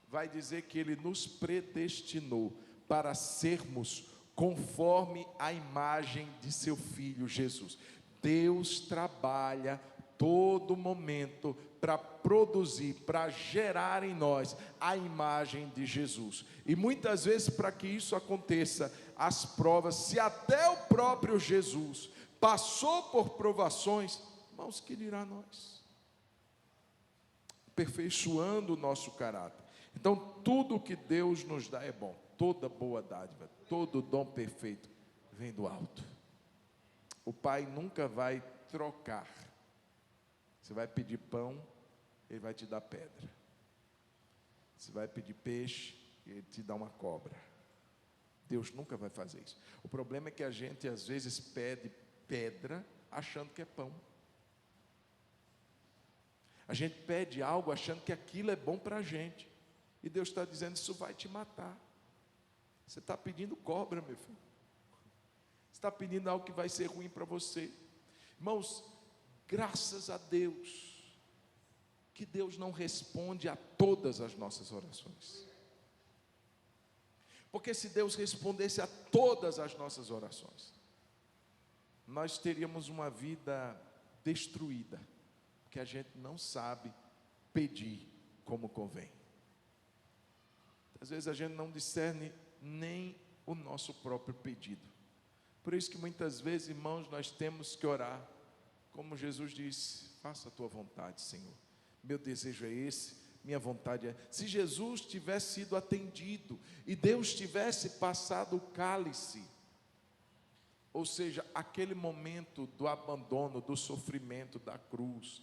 vai dizer que Ele nos predestinou para sermos conforme a imagem de seu Filho Jesus. Deus trabalha todo momento para produzir, para gerar em nós a imagem de Jesus. E muitas vezes, para que isso aconteça, as provas, se até o próprio Jesus passou por provações, irmãos, que dirá nós? Aperfeiçoando o nosso caráter. Então, tudo que Deus nos dá é bom. Toda boa dádiva, todo dom perfeito vem do alto. O Pai nunca vai trocar. Você vai pedir pão, Ele vai te dar pedra. Você vai pedir peixe, e Ele te dá uma cobra. Deus nunca vai fazer isso. O problema é que a gente às vezes pede pedra achando que é pão. A gente pede algo achando que aquilo é bom para a gente. E Deus está dizendo, isso vai te matar. Você está pedindo cobra, meu filho. Você está pedindo algo que vai ser ruim para você. Irmãos, graças a Deus, que Deus não responde a todas as nossas orações. Porque se Deus respondesse a todas as nossas orações, nós teríamos uma vida destruída, porque a gente não sabe pedir como convém. Às vezes a gente não discerne nem o nosso próprio pedido. Por isso que muitas vezes, irmãos, nós temos que orar, como Jesus disse, faça a tua vontade, Senhor. Meu desejo é esse, minha vontade é. Se Jesus tivesse sido atendido e Deus tivesse passado o cálice, ou seja, aquele momento do abandono, do sofrimento, da cruz,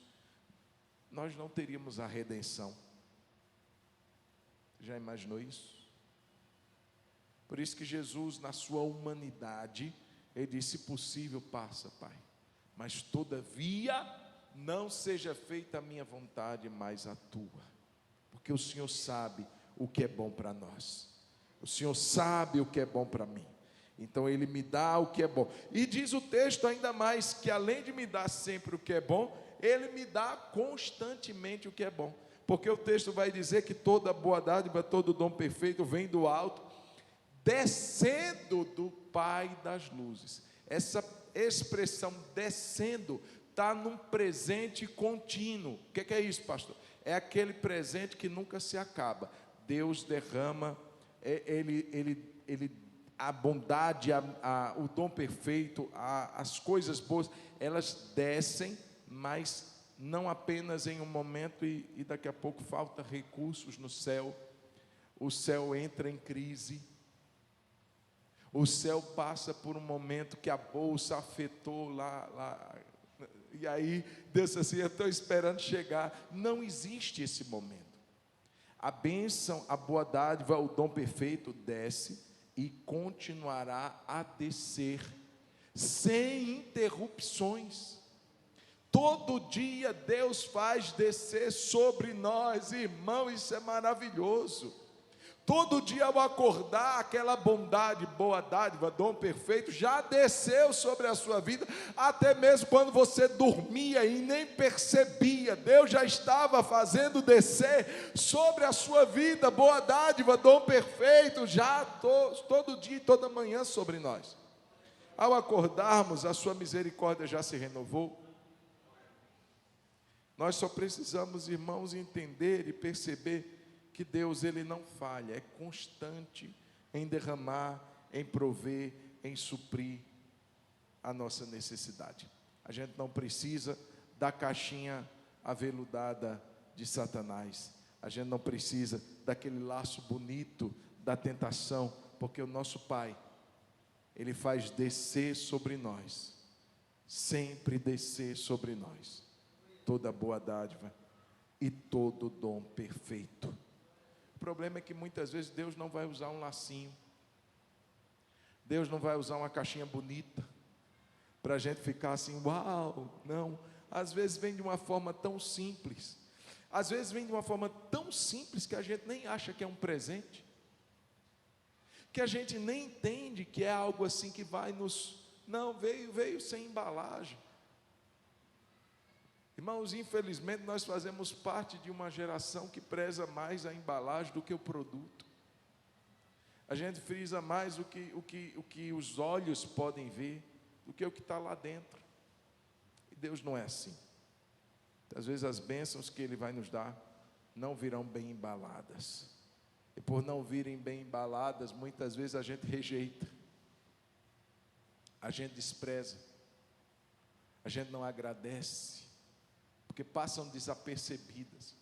nós não teríamos a redenção. Já imaginou isso? Por isso que Jesus, na sua humanidade, Ele disse, se possível, passa, Pai. Mas todavia, não seja feita a minha vontade, mas a tua. Porque o Senhor sabe o que é bom para nós. O Senhor sabe o que é bom para mim. Então Ele me dá o que é bom. E diz o texto ainda mais, que além de me dar sempre o que é bom, Ele me dá constantemente o que é bom. Porque o texto vai dizer que toda boa dádiva, todo dom perfeito vem do alto, descendo do Pai das luzes. Essa expressão descendo está num presente contínuo. O que é isso, pastor? É aquele presente que nunca se acaba. Deus derrama, a bondade, o dom perfeito, as coisas boas, elas descem, mas não apenas em um momento e daqui a pouco falta recursos no céu. O céu entra em crise. O céu passa por um momento que a bolsa afetou lá. E aí Deus assim, eu estou esperando chegar. Não existe esse momento. A bênção, a boa dádiva, o dom perfeito desce e continuará a descer sem interrupções. Todo dia Deus faz descer sobre nós, irmão, isso é maravilhoso. Todo dia ao acordar, aquela bondade, boa dádiva, dom perfeito, já desceu sobre a sua vida, até mesmo quando você dormia e nem percebia, Deus já estava fazendo descer sobre a sua vida, boa dádiva, dom perfeito, já todo dia e toda manhã sobre nós. Ao acordarmos, a sua misericórdia já se renovou. Nós só precisamos, irmãos, entender e perceber que Deus, Ele não falha, é constante em derramar, em prover, em suprir a nossa necessidade. A gente não precisa da caixinha aveludada de Satanás. A gente não precisa daquele laço bonito da tentação, porque o nosso Pai, Ele faz descer sobre nós, sempre descer sobre nós, toda boa dádiva e todo dom perfeito. O problema é que muitas vezes Deus não vai usar um lacinho, Deus não vai usar uma caixinha bonita, para a gente ficar assim, uau, não. Às vezes vem de uma forma tão simples, às vezes vem de uma forma tão simples que a gente nem acha que é um presente, que a gente nem entende que é algo assim que vai nos... Não, veio sem embalagem. Irmãos, infelizmente nós fazemos parte de uma geração que preza mais a embalagem do que o produto. A gente frisa mais o que os olhos podem ver do que o que está lá dentro. E Deus não é assim. Às vezes as bênçãos que Ele vai nos dar não virão bem embaladas. E por não virem bem embaladas, muitas vezes a gente rejeita, a gente despreza, a gente não agradece, porque passam desapercebidas.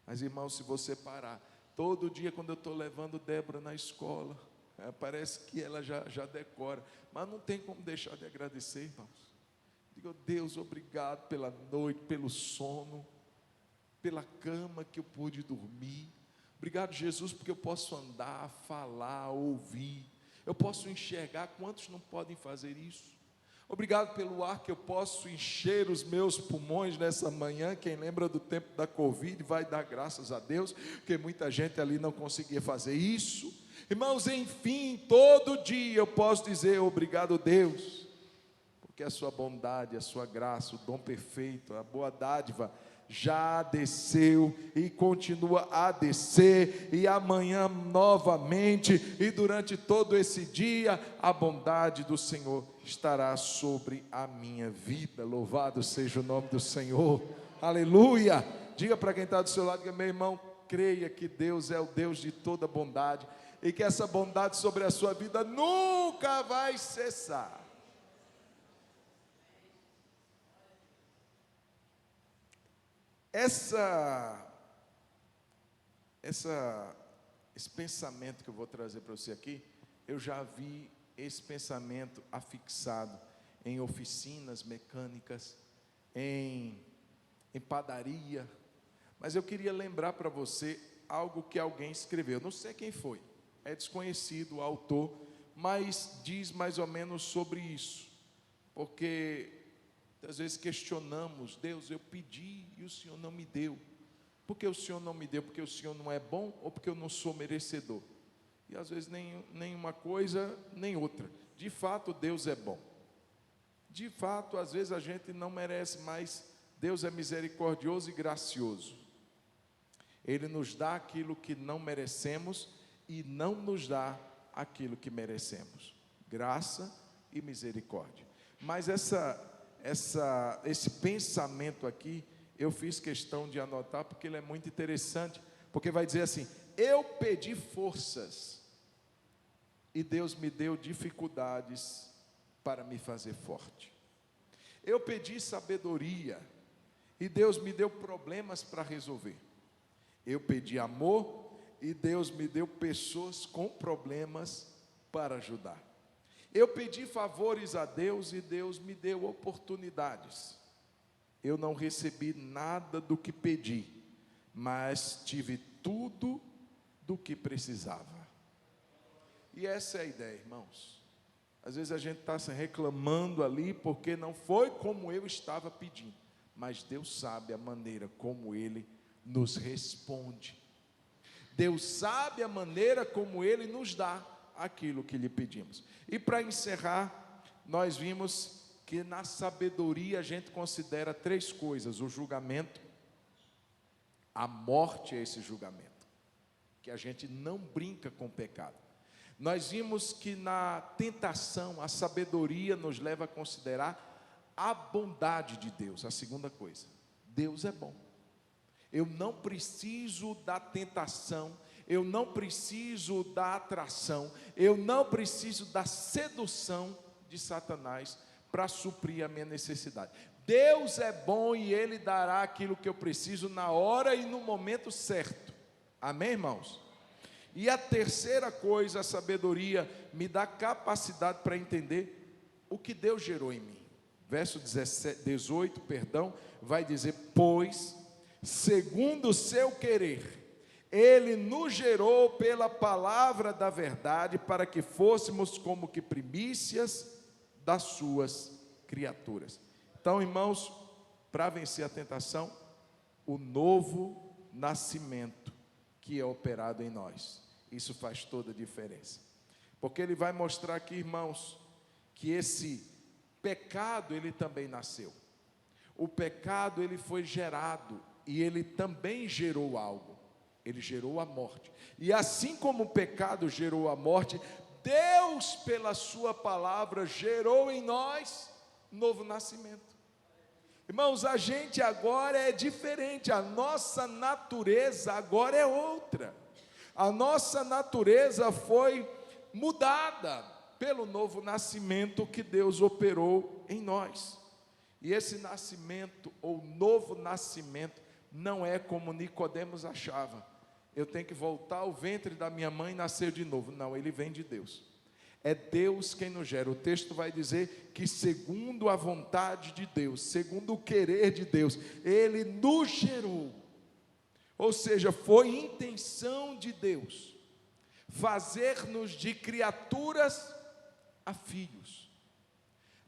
Mas irmão, se você parar, todo dia quando eu estou levando Débora na escola, parece que ela já decora, mas não tem como deixar de agradecer, irmãos. Digo, Deus, obrigado pela noite, pelo sono, pela cama que eu pude dormir. Obrigado, Jesus, porque eu posso andar, falar, ouvir. Eu posso enxergar. Quantos não podem fazer isso? Obrigado pelo ar que eu posso encher os meus pulmões nessa manhã. Quem lembra do tempo da Covid vai dar graças a Deus, porque muita gente ali não conseguia fazer isso. Irmãos, enfim, todo dia eu posso dizer obrigado, Deus, porque a sua bondade, a sua graça, o dom perfeito, a boa dádiva já desceu e continua a descer, e amanhã novamente, e durante todo esse dia, a bondade do Senhor estará sobre a minha vida. Louvado seja o nome do Senhor, aleluia. Diga para quem está do seu lado, que meu irmão, creia que Deus é o Deus de toda bondade, e que essa bondade sobre a sua vida nunca vai cessar. Esse pensamento que eu vou trazer para você aqui, eu já vi esse pensamento afixado em oficinas mecânicas, em padaria, mas eu queria lembrar para você algo que alguém escreveu, não sei quem foi, é desconhecido o autor, mas diz mais ou menos sobre isso, porque às vezes questionamos, Deus, eu pedi e o Senhor não me deu. Por que o Senhor não me deu? Porque o Senhor não é bom ou porque eu não sou merecedor? E às vezes nem uma coisa, nem outra. De fato, Deus é bom. De fato, às vezes a gente não merece, mas Deus é misericordioso e gracioso. Ele nos dá aquilo que não merecemos e não nos dá aquilo que merecemos. Graça e misericórdia. Mas esse pensamento aqui, eu fiz questão de anotar, porque ele é muito interessante, porque vai dizer assim, eu pedi forças, e Deus me deu dificuldades para me fazer forte. Eu pedi sabedoria, e Deus me deu problemas para resolver. Eu pedi amor, e Deus me deu pessoas com problemas para ajudar. Eu pedi favores a Deus e Deus me deu oportunidades. Eu não recebi nada do que pedi, mas tive tudo do que precisava. E essa é a ideia, irmãos. Às vezes a gente está se reclamando ali porque não foi como eu estava pedindo, mas Deus sabe a maneira como Ele nos responde. Deus sabe a maneira como Ele nos dá aquilo que lhe pedimos. E para encerrar, nós vimos que na sabedoria a gente considera 3 coisas: o julgamento, a morte é esse julgamento, que a gente não brinca com o pecado. Nós vimos que na tentação, a sabedoria nos leva a considerar a bondade de Deus. A segunda coisa, Deus é bom. Eu não preciso da tentação, eu não preciso da atração, eu não preciso da sedução de Satanás para suprir a minha necessidade. Deus é bom e Ele dará aquilo que eu preciso na hora e no momento certo. Amém, irmãos? E a terceira coisa, a sabedoria me dá capacidade para entender o que Deus gerou em mim. Verso 18, vai dizer, pois, segundo o seu querer, Ele nos gerou pela palavra da verdade, para que fôssemos como que primícias das suas criaturas. Então, irmãos, para vencer a tentação, o novo nascimento que é operado em nós, isso faz toda a diferença, porque ele vai mostrar aqui, irmãos, que esse pecado, ele também nasceu, o pecado, ele foi gerado, e ele também gerou algo, ele gerou a morte, e assim como o pecado gerou a morte, Deus, pela sua palavra, gerou em nós novo nascimento. Irmãos, a gente agora é diferente, a nossa natureza agora é outra, a nossa natureza foi mudada pelo novo nascimento que Deus operou em nós. E esse nascimento, ou novo nascimento, não é como Nicodemos achava, eu tenho que voltar ao ventre da minha mãe e nascer de novo. Não, ele vem de Deus, é Deus quem nos gera. O texto vai dizer que segundo a vontade de Deus, segundo o querer de Deus, Ele nos gerou. Ou seja, foi intenção de Deus fazer-nos de criaturas a filhos,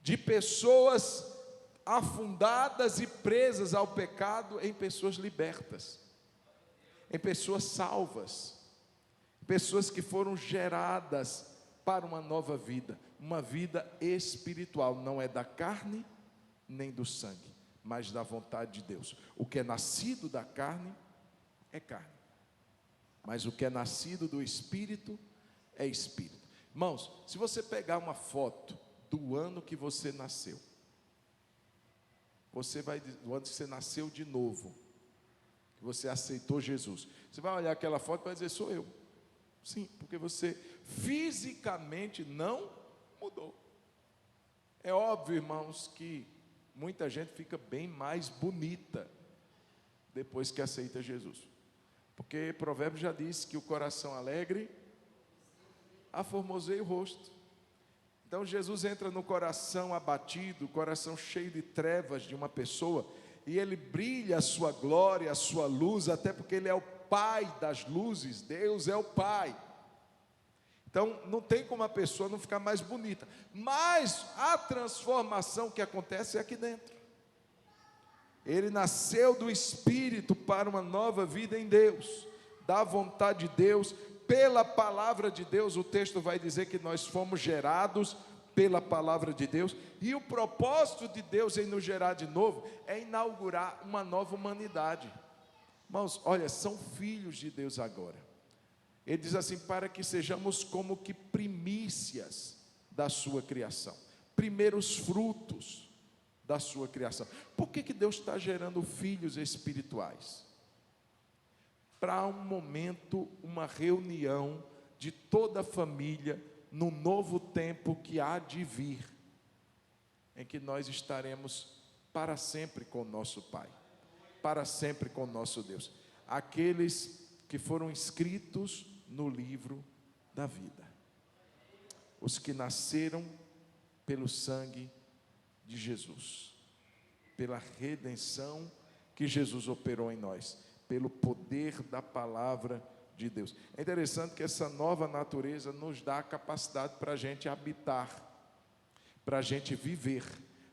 de pessoas afundadas e presas ao pecado em pessoas libertas, em pessoas salvas, pessoas que foram geradas para uma nova vida, uma vida espiritual, não é da carne nem do sangue, mas da vontade de Deus. O que é nascido da carne é carne, mas o que é nascido do Espírito é Espírito. Irmãos, se você pegar uma foto do ano que você nasceu, você vai, o ano que você nasceu de novo, que você aceitou Jesus, você vai olhar aquela foto e vai dizer: sou eu. Sim, porque você fisicamente não mudou. É óbvio, irmãos, que muita gente fica bem mais bonita depois que aceita Jesus, porque Provérbios já disse que o coração alegre aformoseia o rosto. Então Jesus entra no coração abatido, coração cheio de trevas de uma pessoa, e ele brilha a sua glória, a sua luz, até porque ele é o Pai das luzes. Deus é o Pai. Então não tem como a pessoa não ficar mais bonita, mas a transformação que acontece é aqui dentro. Ele nasceu do Espírito para uma nova vida em Deus, da vontade de Deus, pela palavra de Deus. O texto vai dizer que nós fomos gerados pela palavra de Deus, e o propósito de Deus em nos gerar de novo é inaugurar uma nova humanidade. Irmãos, olha, são filhos de Deus agora. Ele diz assim: para que sejamos como que primícias da sua criação, primeiros frutos da sua criação. Por que Deus está gerando filhos espirituais? Para um momento, uma reunião de toda a família, no novo tempo que há de vir, em que nós estaremos para sempre com o nosso Pai, para sempre com o nosso Deus, aqueles que foram inscritos no livro da vida, os que nasceram pelo sangue de Jesus, pela redenção que Jesus operou em nós, pelo poder da palavra de Deus. É interessante que essa nova natureza nos dá a capacidade para a gente habitar, para a gente viver,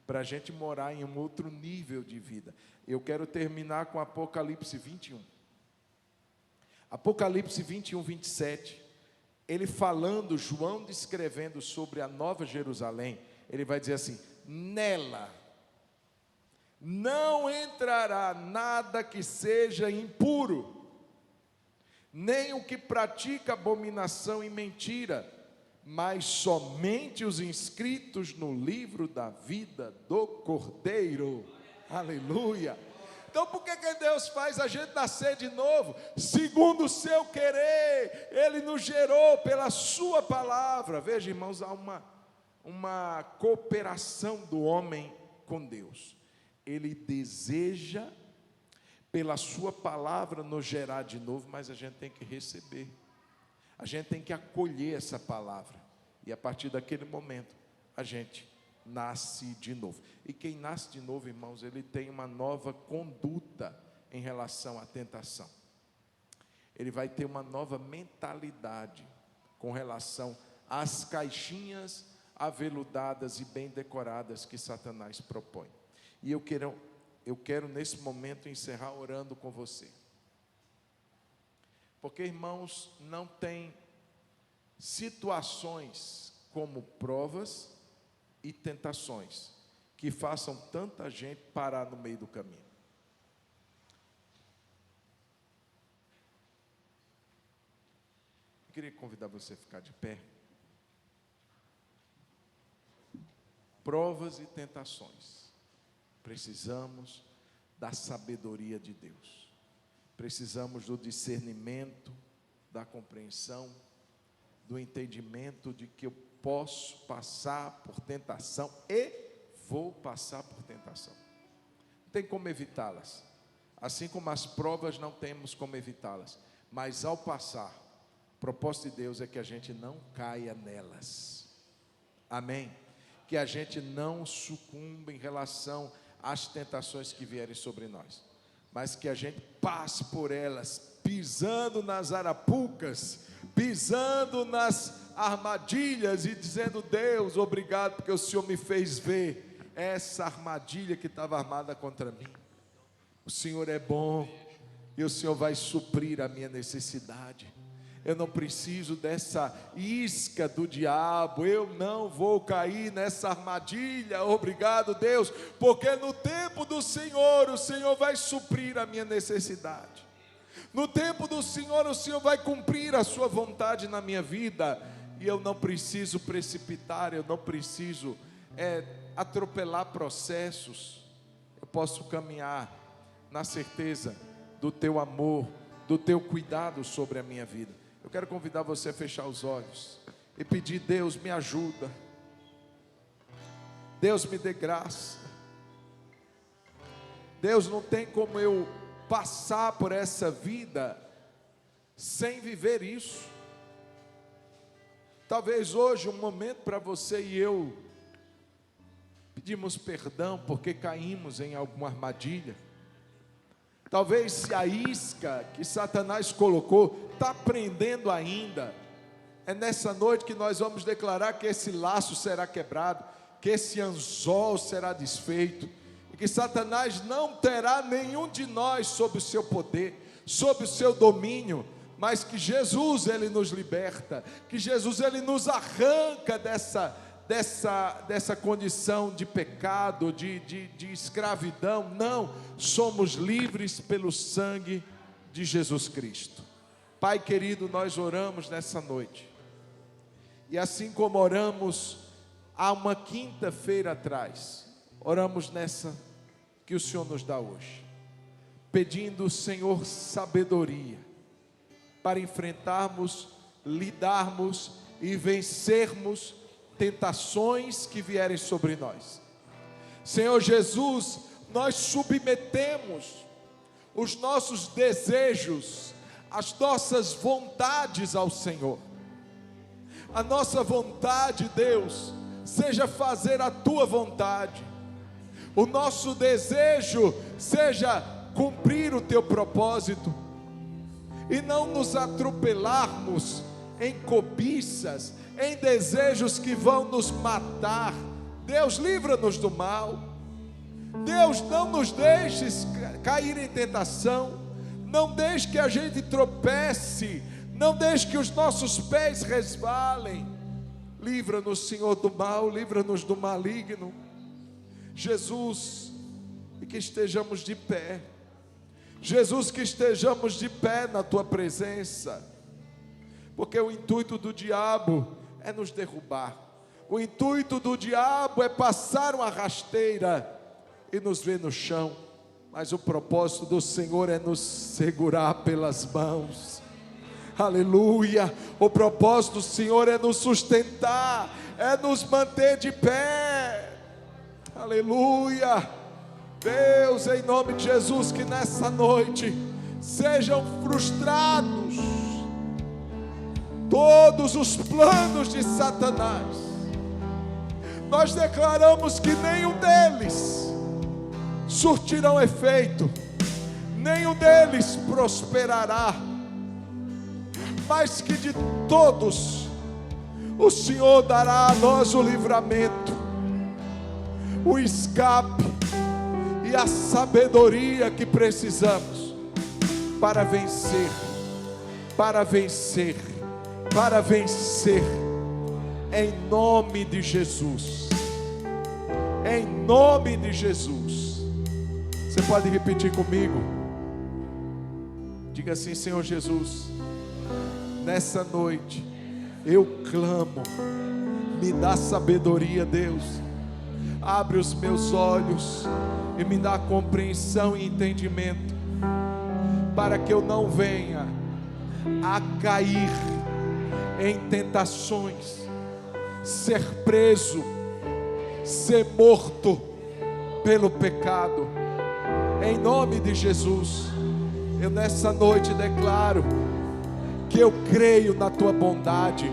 para a gente morar em um outro nível de vida. Eu quero terminar com Apocalipse 21. Apocalipse 21, 27, ele falando, João descrevendo sobre a nova Jerusalém, ele vai dizer assim: nela não entrará nada que seja impuro, nem o que pratica abominação e mentira, mas somente os inscritos no livro da vida do Cordeiro. Aleluia! Então por que Deus faz a gente nascer de novo? Segundo o seu querer, Ele nos gerou pela sua palavra. Veja, irmãos, há uma cooperação do homem com Deus. Ele deseja, pela sua palavra, nos gerar de novo, mas a gente tem que receber, a gente tem que acolher essa palavra, e a partir daquele momento, a gente nasce de novo. E quem nasce de novo, irmãos, ele tem uma nova conduta em relação à tentação, ele vai ter uma nova mentalidade com relação às caixinhas aveludadas e bem decoradas que Satanás propõe. E eu quero nesse momento encerrar orando com você, porque, irmãos, não tem situações como provas e tentações que façam tanta gente parar no meio do caminho. Eu queria convidar você a ficar de pé. Provas e tentações. Precisamos da sabedoria de Deus, precisamos do discernimento, da compreensão, do entendimento de que eu posso passar por tentação e vou passar por tentação. Não tem como evitá-las, assim como as provas não temos como evitá-las, mas ao passar, o propósito de Deus é que a gente não caia nelas. Amém? Que a gente não sucumba em relação às tentações que vierem sobre nós. mas que a gente passe por elas, pisando nas arapucas, pisando nas armadilhas e dizendo: Deus, obrigado porque o Senhor me fez ver essa armadilha que estava armada contra mim. O Senhor é bom e o Senhor vai suprir a minha necessidade. Eu não preciso dessa isca do diabo, eu não vou cair nessa armadilha. Obrigado, Deus, porque no tempo do Senhor, o Senhor vai suprir a minha necessidade. No tempo do Senhor, o Senhor vai cumprir a sua vontade na minha vida, e eu não preciso precipitar, eu não preciso atropelar processos. Eu posso caminhar na certeza do teu amor, do teu cuidado sobre a minha vida. Eu quero convidar você a fechar os olhos e pedir: Deus, me ajuda, Deus, me dê graça. Deus, não tem como eu passar por essa vida sem viver isso. Talvez hoje um momento para você e eu pedimos perdão porque caímos em alguma armadilha. Talvez se a isca que Satanás colocou está prendendo ainda, é nessa noite que nós vamos declarar que esse laço será quebrado, que esse anzol será desfeito, e que Satanás não terá nenhum de nós sob o seu poder, sob o seu domínio, mas que Jesus, Ele nos liberta, que Jesus, Ele nos arranca dessa condição de pecado, de escravidão. Não, somos livres pelo sangue de Jesus Cristo. Pai querido, nós oramos nessa noite, e assim como oramos há uma quinta-feira atrás, oramos nessa que o Senhor nos dá hoje, pedindo, Senhor, sabedoria para enfrentarmos, lidarmos e vencermos tentações que vierem sobre nós. Senhor Jesus, nós submetemos os nossos desejos, as nossas vontades ao Senhor. A nossa vontade, Deus, seja fazer a Tua vontade. O nosso desejo seja cumprir o Teu propósito, e não nos atropelarmos em cobiças, em desejos que vão nos matar. Deus, livra-nos do mal. Deus, não nos deixes cair em tentação, não deixe que a gente tropece, não deixe que os nossos pés resvalem. Livra-nos, Senhor, do mal, livra-nos do maligno. Jesus, e que estejamos de pé. Jesus, que estejamos de pé na Tua presença, porque o intuito do diabo é nos derrubar, o intuito do diabo é passar uma rasteira e nos ver no chão, mas o propósito do Senhor é nos segurar pelas mãos. Aleluia! O propósito do Senhor é nos sustentar, é nos manter de pé. Aleluia! Deus, em nome de Jesus, que nessa noite sejam frustrados todos os planos de Satanás. Nós declaramos que nenhum deles surtirão efeito, nenhum deles prosperará, mas que de todos o Senhor dará a nós o livramento, o escape e a sabedoria que precisamos para vencer, para vencer, para vencer, em nome de Jesus, em nome de Jesus. Você pode repetir comigo? Diga assim: Senhor Jesus, nessa noite eu clamo, me dá sabedoria, Deus, abre os meus olhos e me dá compreensão e entendimento, para que eu não venha a cair em tentações, ser preso, ser morto pelo pecado. Em nome de Jesus, eu nessa noite declaro que eu creio na Tua bondade.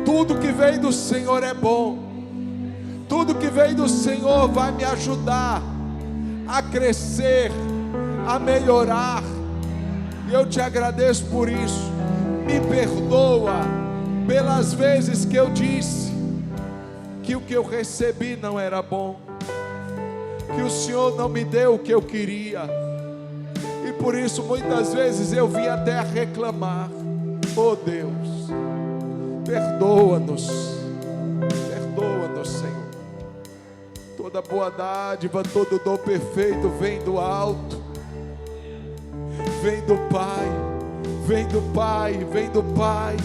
Tudo que vem do Senhor é bom, tudo que vem do Senhor vai me ajudar a crescer, a melhorar. E eu te agradeço por isso. Me perdoa pelas vezes que eu disse que o que eu recebi não era bom, que o Senhor não me deu o que eu queria, e por isso muitas vezes eu vim até a reclamar. Oh Deus, perdoa-nos, Senhor. Toda boa dádiva, todo dom perfeito vem do alto, vem do Pai, vem do Pai, vem do Pai.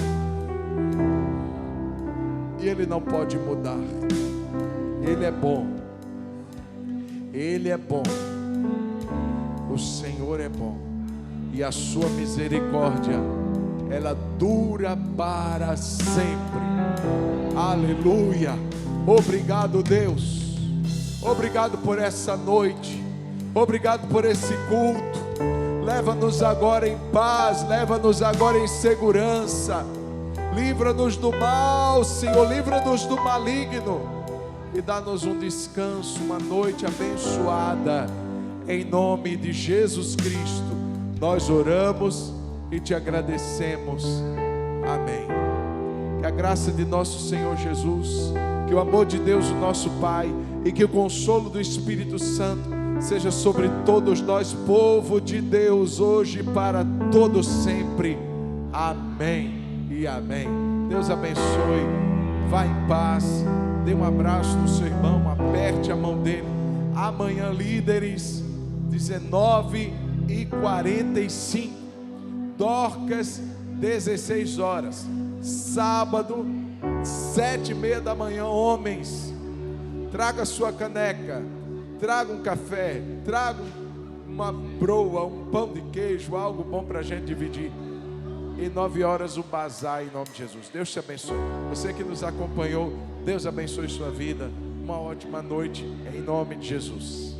E Ele não pode mudar. Ele é bom. Ele é bom. O Senhor é bom. E a sua misericórdia, ela dura para sempre. Aleluia. Obrigado, Deus. Obrigado por essa noite. Obrigado por esse culto. Leva-nos agora em paz. Leva-nos agora em segurança. Livra-nos do mal, Senhor. Livra-nos do maligno. E dá-nos um descanso, uma noite abençoada. Em nome de Jesus Cristo, nós oramos e te agradecemos. Amém. Que a graça de nosso Senhor Jesus, que o amor de Deus, o nosso Pai, e que o consolo do Espírito Santo seja sobre todos nós, povo de Deus, hoje e para todos sempre. Amém e amém. Deus abençoe. Vá em paz. Dê um abraço no seu irmão, aperte a mão dele. Amanhã, líderes, 19h45, Dorcas, 16 horas. Sábado, 7h30 da manhã, homens. Traga sua caneca, traga um café, traga uma broa, um pão de queijo, algo bom para a gente dividir. E 9 horas o bazar, em nome de Jesus. Deus te abençoe. Você que nos acompanhou, Deus abençoe sua vida. Uma ótima noite, em nome de Jesus.